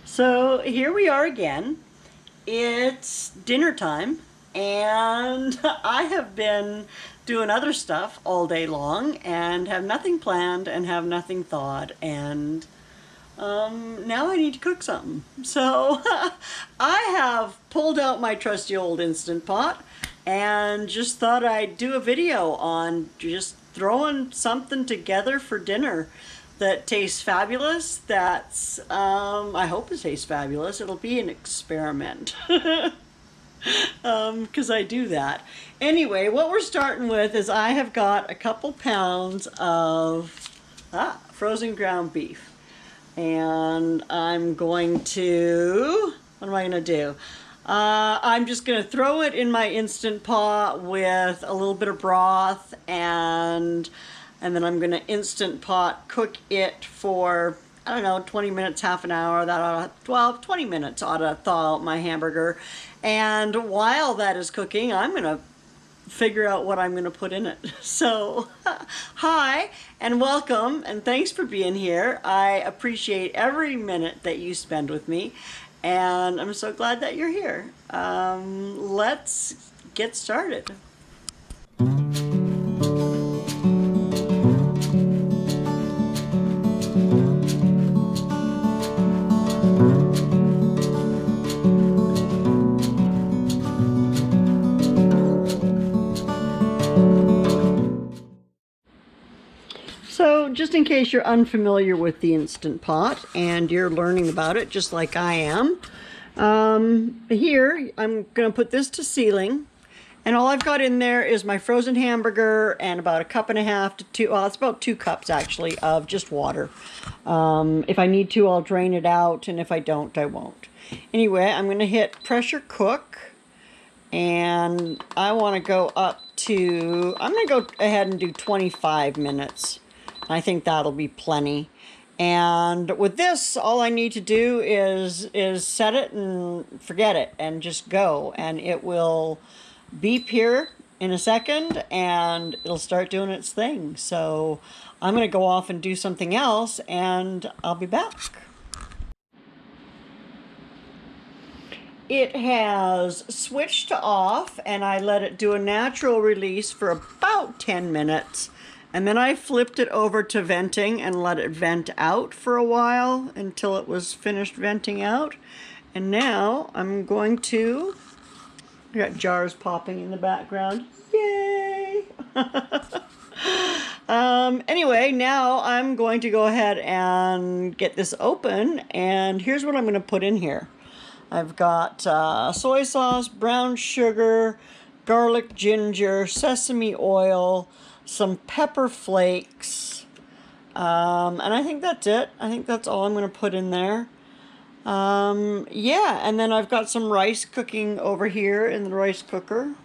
So here we are again. It's dinner time, and I have been doing other stuff all day long and have nothing planned and have nothing thawed, and now I need to cook something. So I have pulled out my trusty old Instant Pot and just thought I'd do a video on just throwing something together for dinner that tastes fabulous. That's I hope it tastes fabulous. It'll be an experiment. Because I do that. Anyway, what we're starting with is I have got a couple pounds of frozen ground beef. And I'm going to, what am I going to do? I'm just going to throw it in my Instant Pot with a little bit of broth, and then I'm going to Instant Pot cook it for, I don't know, 20 minutes, half an hour. That ought to, 20 minutes ought to thaw out my hamburger. And while that is cooking, I'm going to figure out what I'm going to put in it. So, hi and welcome, and thanks for being here. I appreciate every minute that you spend with me, and I'm so glad that you're here. Let's get started. So just in case you're unfamiliar with the Instant Pot and you're learning about it just like I am, here I'm going to put this to sealing, and all I've got in there is my frozen hamburger and about a cup and a half to two, well, it's about 2 cups actually, of just water. If I need to, I'll drain it out, and if I don't, I won't. Anyway, I'm going to hit pressure cook, and I want to go up to, I'm going to go ahead and do 25 minutes. I think that'll be plenty. And with this, all I need to do is set it and forget it and just go. And it will beep here in a second and it'll start doing its thing. So I'm going to go off and do something else, and I'll be back. It has switched to off, and I let it do a natural release for about 10 minutes. And then I flipped it over to venting and let it vent out for a while until it was finished venting out. And now I'm going to, I got jars popping in the background. Yay! Anyway, now I'm going to go ahead and get this open, and here's what I'm going to put in here. I've got soy sauce, brown sugar, garlic, ginger, sesame oil, some pepper flakes, and I think that's it. I think that's all I'm going to put in there. Yeah, and then I've got some rice cooking over here in the rice cooker.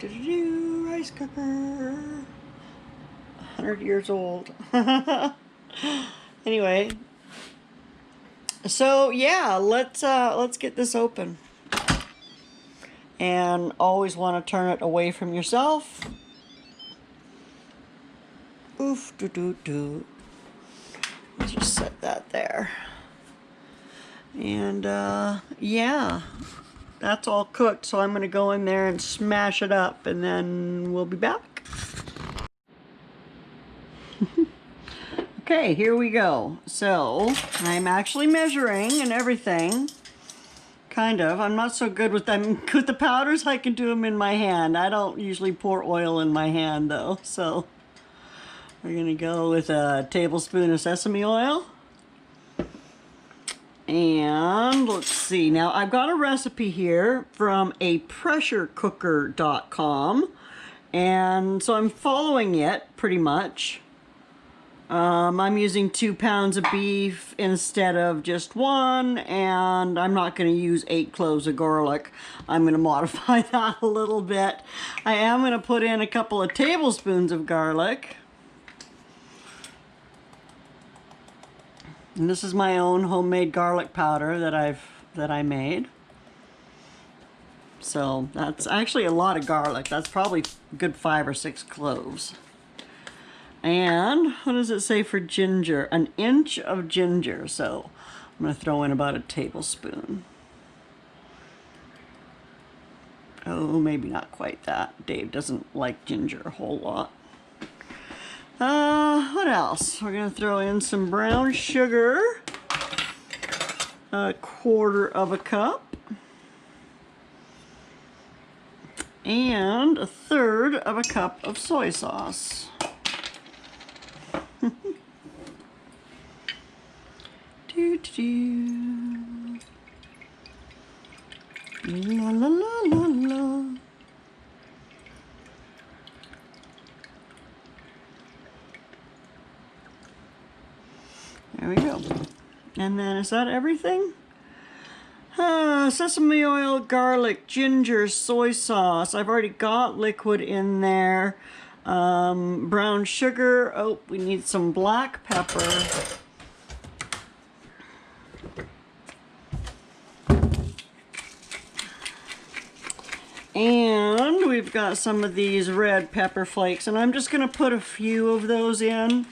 Rice cooker. 100 years old. Anyway, so yeah, let's get this open. And always want to turn it away from yourself. Oof, doo doo doo. Let's just set that there. And yeah, that's all cooked. So I'm going to go in there and smash it up, and then we'll be back. Okay, here we go. So I'm actually measuring and everything. Kind of. I'm not so good with them. With the powders, I can do them in my hand. I don't usually pour oil in my hand though. So we're going to go with a tablespoon of sesame oil. And let's see. Now I've got a recipe here from a pressurecooker.com. And so I'm following it pretty much. I'm using 2 pounds of beef instead of just 1, and I'm not going to use 8 cloves of garlic. I'm going to modify that a little bit. I am going to put in a couple of tablespoons of garlic. And this is my own homemade garlic powder that I made. So that's actually a lot of garlic. That's probably a good 5 or 6 cloves. And what does it say for ginger? An inch of ginger. So I'm going to throw in about a tablespoon. Oh, maybe not quite that. Dave doesn't like ginger a whole lot. What else? We're going to throw in some brown sugar. 1/4 cup. And 1/3 cup of soy sauce. La la la la la. There we go. And then is that everything? Sesame oil, garlic, ginger, soy sauce. I've already got liquid in there. Brown sugar. Oh, we need some black pepper. And we've got some of these red pepper flakes, and I'm just going to put a few of those in.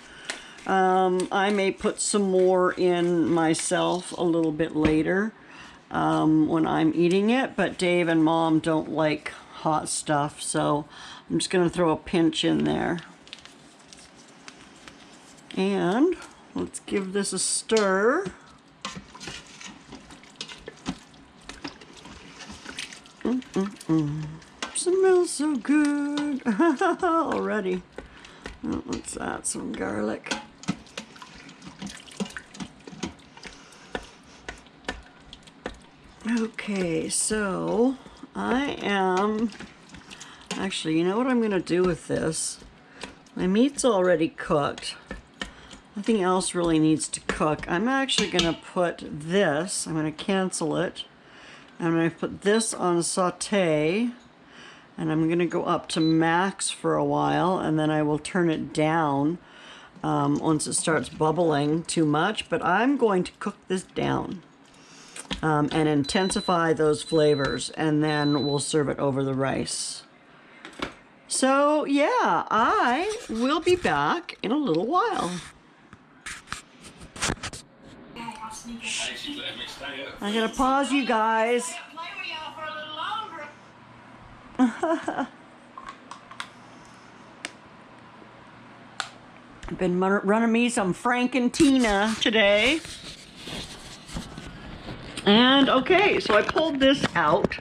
I may put some more in myself a little bit later when I'm eating it, but Dave and Mom don't like hot stuff, so I'm just going to throw a pinch in there. And let's give this a stir. Smells so good already. Oh, let's add some garlic. Okay, so I am actually, you know what I'm going to do with this? My meat's already cooked. Nothing else really needs to cook. I'm actually going to put this, I'm going to cancel it. I'm going to put this on saute, and I'm going to go up to max for a while, and then I will turn it down once it starts bubbling too much. But I'm going to cook this down and intensify those flavors, and then we'll serve it over the rice. So yeah, I will be back in a little while. I gotta pause you guys. I've been running me some Frankentina today. And okay, so I pulled this out.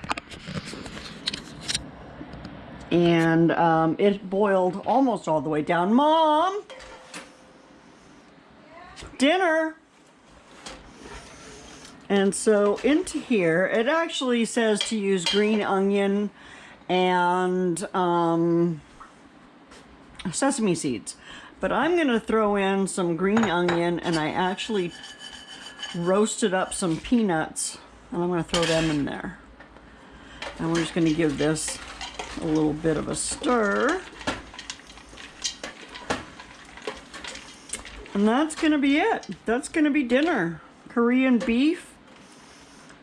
And it boiled almost all the way down. Mom! Dinner! And so into here, it actually says to use green onion and sesame seeds. But I'm going to throw in some green onion, and I actually roasted up some peanuts, and I'm going to throw them in there. And we're just going to give this a little bit of a stir. And that's going to be it. That's going to be dinner. Korean beef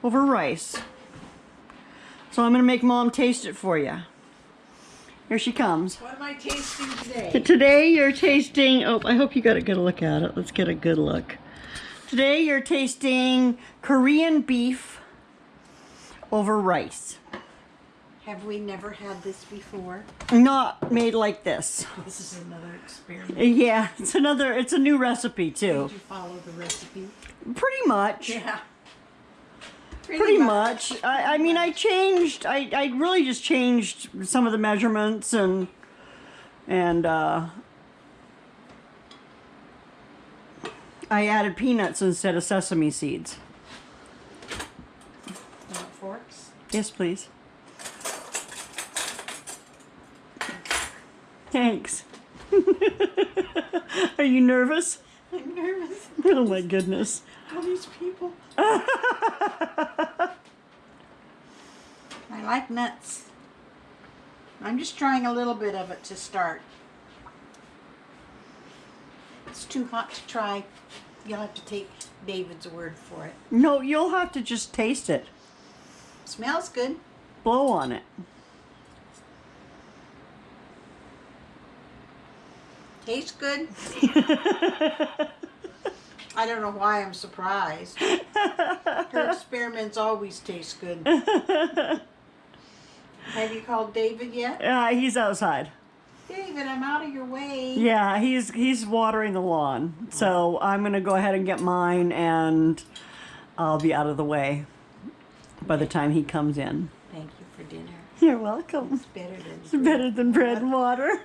over rice. So I'm going to make Mom taste it for you. Here she comes. What am I tasting today? Today you're tasting, oh, I hope you got a good look at it. Let's get a good look. Today you're tasting Korean beef over rice. Have we never had this before? Not made like this. This is another experiment. Yeah, it's a new recipe too. Did you follow the recipe? Pretty much. Yeah. Pretty much. I mean, I really just changed some of the measurements and I added peanuts instead of sesame seeds. Want forks? Yes, please. Thanks. Are you nervous? I'm nervous. Oh my goodness. All these people. I like nuts. I'm just trying a little bit of it to start. It's too hot to try. You'll have to take David's word for it. No, you'll have to just taste it. Smells good. Blow on it. Tastes good. I don't know why I'm surprised. Her experiments always taste good. Have you called David yet? He's outside. David, I'm out of your way. Yeah, he's watering the lawn. So I'm going to go ahead and get mine, and I'll be out of the way by the time he comes in. Thank you for dinner. You're welcome. It's It's better than bread and water.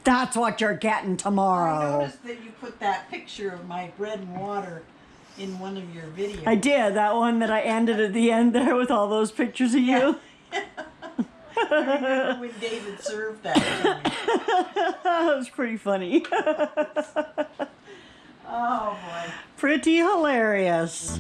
That's what you're getting I tomorrow. noticed that you put that picture of my bread and water in one of your videos. I did. That one that I ended at the end there with all those pictures of you. I remember when David served that to me. That was pretty funny. Oh boy. Pretty hilarious.